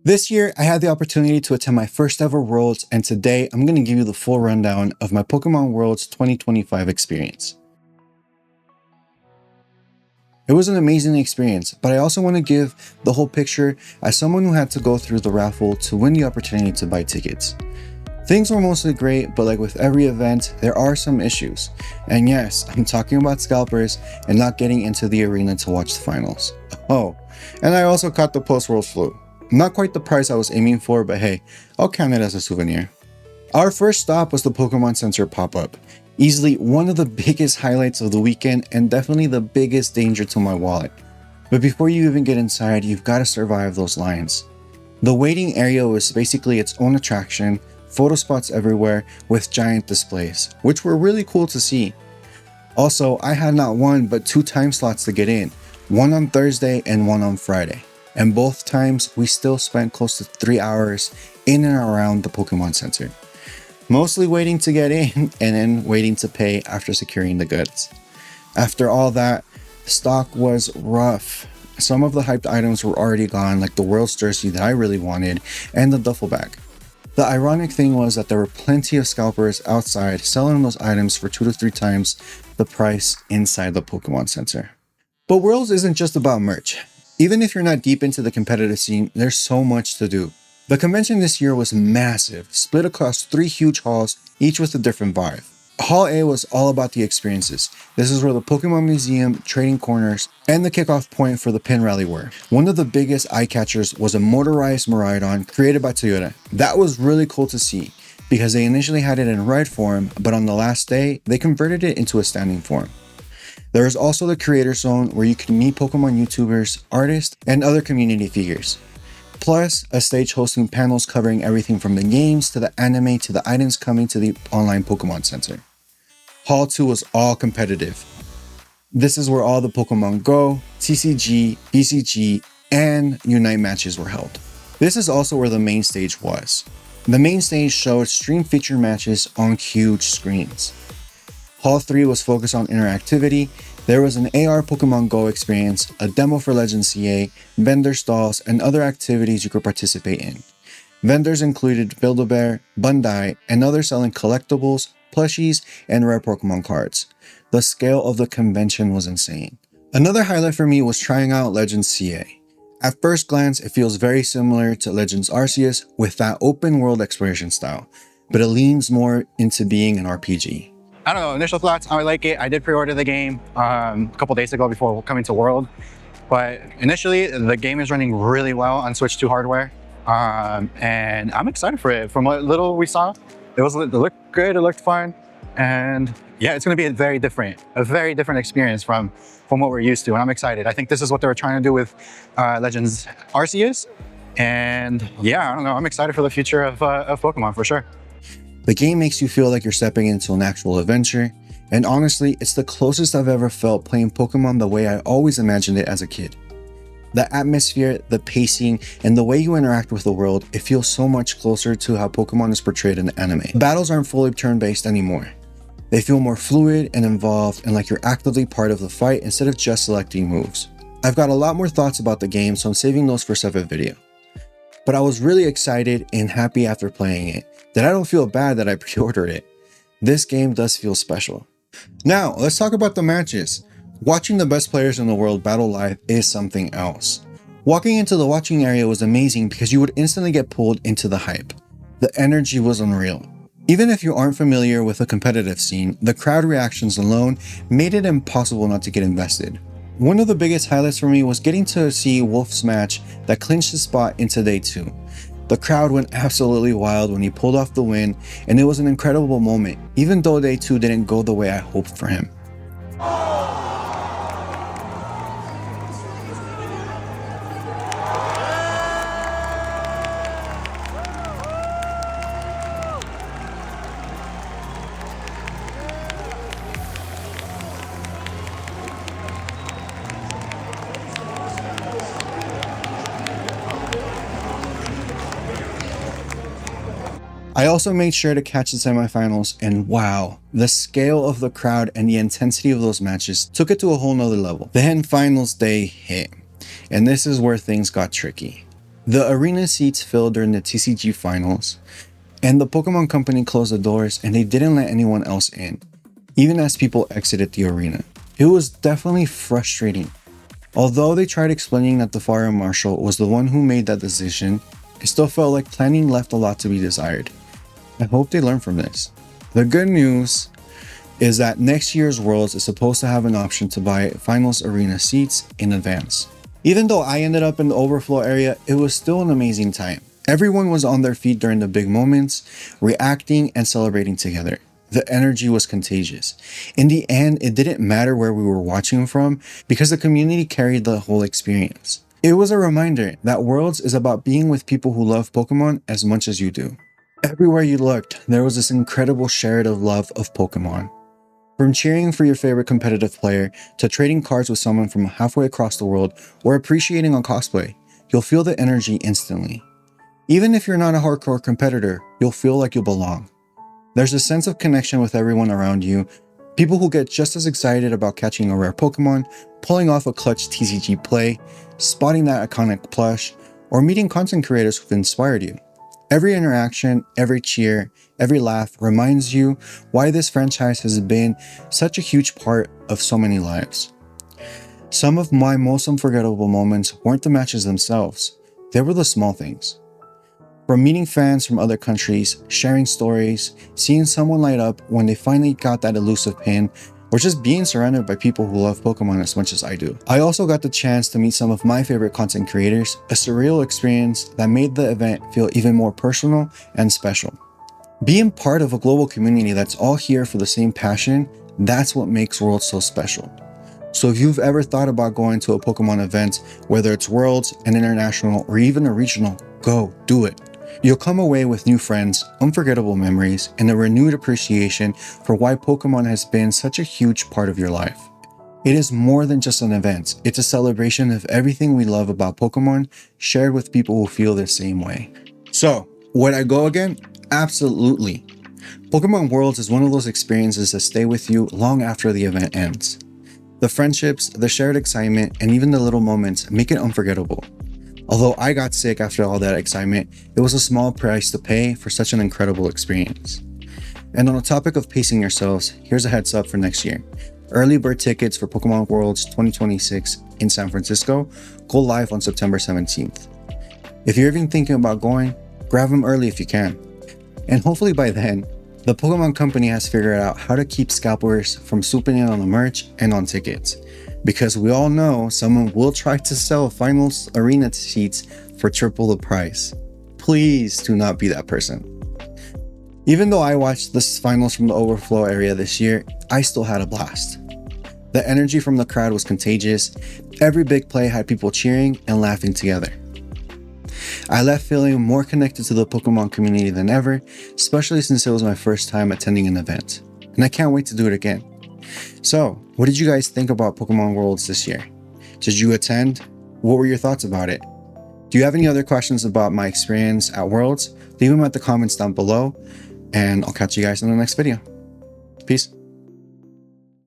This year, I had the opportunity to attend my first ever Worlds, and today I'm going to give you the full rundown of my Pokémon Worlds 2025 experience. It was an amazing experience, but I also want to give the whole picture as someone who had to go through the raffle to win the opportunity to buy tickets. Things were mostly great, but like with every event, there are some issues. And yes, I'm talking about scalpers and not getting into the arena to watch the finals. Oh, and I also caught the post-World flu. Not quite the price I was aiming for, but hey, I'll count it as a souvenir. Our first stop was the Pokémon Center pop-up. Easily one of the biggest highlights of the weekend and definitely the biggest danger to my wallet. But before you even get inside, you've got to survive those lines. The waiting area was basically its own attraction, photo spots everywhere with giant displays, which were really cool to see. Also, I had not one but 2 time slots to get in, one on Thursday and one on Friday. And both times we still spent close to 3 hours in and around the Pokémon Center. Mostly waiting to get in and then waiting to pay after securing the goods. After all that, stock was rough. Some of the hyped items were already gone, like the Worlds jersey that I really wanted and the duffel bag. The ironic thing was that there were plenty of scalpers outside selling those items for 2 to 3 times the price inside the Pokémon Center. But Worlds isn't just about merch. Even if you're not deep into the competitive scene, there's so much to do. The convention this year was massive, split across 3 huge halls, each with a different vibe. Hall A was all about the experiences. This is where the Pokemon Museum, trading corners, and the kickoff point for the pin rally were. One of the biggest eye catchers was a motorized Miraidon created by Toyota. That was really cool to see, because they initially had it in ride form, but on the last day, they converted it into a standing form. There is also the Creator Zone where you can meet Pokemon YouTubers, artists, and other community figures. Plus, a stage hosting panels covering everything from the games to the anime to the items coming to the online Pokemon Center. Hall 2 was all competitive. This is where all the Pokemon Go, TCG, BCG, and Unite matches were held. This is also where the main stage was. The main stage showed stream feature matches on huge screens. Hall 3 was focused on interactivity. There was an AR Pokemon Go experience, a demo for Legends CA, vendor stalls, and other activities you could participate in. Vendors included Build-A-Bear, Bandai, and others selling collectibles, plushies, and rare Pokemon cards. The scale of the convention was insane. Another highlight for me was trying out Legends CA. At first glance, it feels very similar to Legends Arceus with that open world exploration style, but it leans more into being an RPG. I don't know, initial thoughts, I like it. I did pre-order the game a couple days ago before coming to World, but initially the game is running really well on Switch 2 hardware, and I'm excited for it. From what little we saw, it looked good, it looked fun, and yeah, it's going to be a very different experience from what we're used to, and I'm excited. I think this is what they were trying to do with Legends Arceus, and yeah, I don't know, I'm excited for the future of Pokemon for sure. The game makes you feel like you're stepping into an actual adventure, and honestly, it's the closest I've ever felt playing Pokemon the way I always imagined it as a kid. The atmosphere, the pacing, and the way you interact with the world, it feels so much closer to how Pokemon is portrayed in the anime. Battles aren't fully turn-based anymore. They feel more fluid and involved and like you're actively part of the fight instead of just selecting moves. I've got a lot more thoughts about the game, so I'm saving those for a separate video. But I was really excited and happy after playing it, that I don't feel bad that I pre-ordered it. This game does feel special. Now, let's talk about the matches. Watching the best players in the world battle live is something else. Walking into the watching area was amazing because you would instantly get pulled into the hype. The energy was unreal. Even if you aren't familiar with the competitive scene, the crowd reactions alone made it impossible not to get invested. One of the biggest highlights for me was getting to see Wolfe's match that clinched his spot into Day 2. The crowd went absolutely wild when he pulled off the win, and it was an incredible moment, even though Day 2 didn't go the way I hoped for him. I also made sure to catch the semifinals, and wow, the scale of the crowd and the intensity of those matches took it to a whole nother level. Then finals day hit, and this is where things got tricky. The arena seats filled during the TCG finals, and the Pokemon Company closed the doors and they didn't let anyone else in, even as people exited the arena. It was definitely frustrating. Although they tried explaining that the fire marshal was the one who made that decision, it still felt like planning left a lot to be desired. I hope they learn from this. The good news is that next year's Worlds is supposed to have an option to buy finals arena seats in advance. Even though I ended up in the overflow area, it was still an amazing time. Everyone was on their feet during the big moments, reacting and celebrating together. The energy was contagious. In the end, it didn't matter where we were watching from because the community carried the whole experience. It was a reminder that Worlds is about being with people who love Pokemon as much as you do. Everywhere you looked, there was this incredible shared love of Pokemon. From cheering for your favorite competitive player to trading cards with someone from halfway across the world or appreciating a cosplay, you'll feel the energy instantly. Even if you're not a hardcore competitor, you'll feel like you belong. There's a sense of connection with everyone around you, people who get just as excited about catching a rare Pokemon, pulling off a clutch TCG play, spotting that iconic plush, or meeting content creators who've inspired you. Every interaction, every cheer, every laugh reminds you why this franchise has been such a huge part of so many lives. Some of my most unforgettable moments weren't the matches themselves, they were the small things. From meeting fans from other countries, sharing stories, seeing someone light up when they finally got that elusive pin, or just being surrounded by people who love Pokemon as much as I do. I also got the chance to meet some of my favorite content creators, a surreal experience that made the event feel even more personal and special. Being part of a global community that's all here for the same passion, that's what makes Worlds so special. So if you've ever thought about going to a Pokemon event, whether it's Worlds, an international, or even a regional, go, do it. You'll come away with new friends, unforgettable memories, and a renewed appreciation for why Pokemon has been such a huge part of your life. It is more than just an event, it's a celebration of everything we love about Pokemon shared with people who feel the same way. So, would I go again? Absolutely. Pokemon Worlds is one of those experiences that stay with you long after the event ends. The friendships, the shared excitement, and even the little moments make it unforgettable. Although I got sick after all that excitement, it was a small price to pay for such an incredible experience. And on the topic of pacing yourselves, here's a heads up for next year. Early bird tickets for Pokémon Worlds 2026 in San Francisco go live on September 17th. If you're even thinking about going, grab them early if you can. And hopefully by then, the Pokemon Company has figured out how to keep scalpers from swooping in on the merch and on tickets. Because we all know someone will try to sell finals arena seats for triple the price. Please do not be that person. Even though I watched the finals from the overflow area this year, I still had a blast. The energy from the crowd was contagious. Every big play had people cheering and laughing together. I left feeling more connected to the Pokemon community than ever, especially since it was my first time attending an event. And I can't wait to do it again. So, what did you guys think about Pokemon Worlds this year? Did you attend? What were your thoughts about it? Do you have any other questions about my experience at Worlds? Leave them at the comments down below, and I'll catch you guys in the next video. Peace.